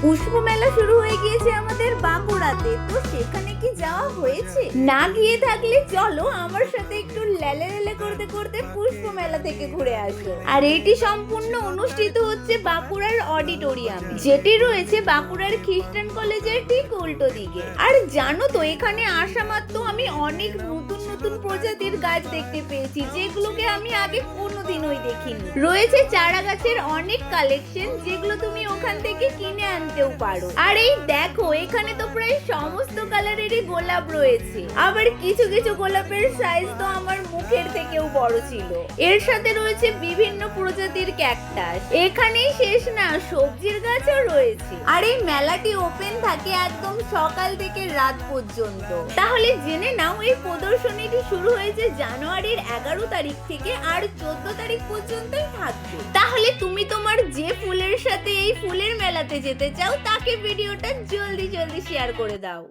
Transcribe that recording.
পুষ্প মেলা শুরু হয়ে গিয়েছে আমাদের বাঁকুড়াতে, তো সেখানে কি যাওয়া হয়েছে? না গিয়ে থাকলে চলো আমার সাথে একটু লেলে লেলে করতে করতে পুষ্প মেলা থেকে ঘুরে আসো। আর এটি সম্পূর্ণ অনুষ্ঠিত হচ্ছে বাঁকুড়ার অডিটোরিয়াম, যেটি রয়েছে বাঁকুড়ার খ্রিস্টান কলেজের ঠিক উল্টো দিকে। আর জানো তো, এখানে আসা মাত্র আমি অনেক নতুন নতুন প্রজাতির গাছ দেখতে পেয়েছি, যেগুলোকে আমি আগে কোনোদিনই দেখিনি। রয়েছে চারা গাছের অনেক কালেকশন, যেগুলো তুমি ওখান থেকে কিনে আনতেও পারো। আর এই দেখো, এখানে তো প্রায় সমস্ত কালারেরই গোলাপ রয়েছে, আবার কিছু কিছু গোলাপের সাইজ তো আমার মুখের থেকেও বড় ছিল। এর সাথে রয়েছে বিভিন্ন প্রজাতির ক্যাকটাস। এখানেই শেষ না, সবজির গাছও রয়েছে। আর এই মেলাটি ওপেন থাকে একদম সকাল থেকে রাত পর্যন্ত। তাহলে জেনে নাও, এই প্রদর্শনীটি শুরু হয়েছে জানুয়ারির 11 তারিখ থেকে আর 14 তারিখ পর্যন্তই থাকবে। তাহলে তুমি তোমার যে ফুলের সাথে এই ফুলের মেলাতে যেতে চাও, তাকে ভিডিওটা জলদি জলদি শেয়ার করে দাও।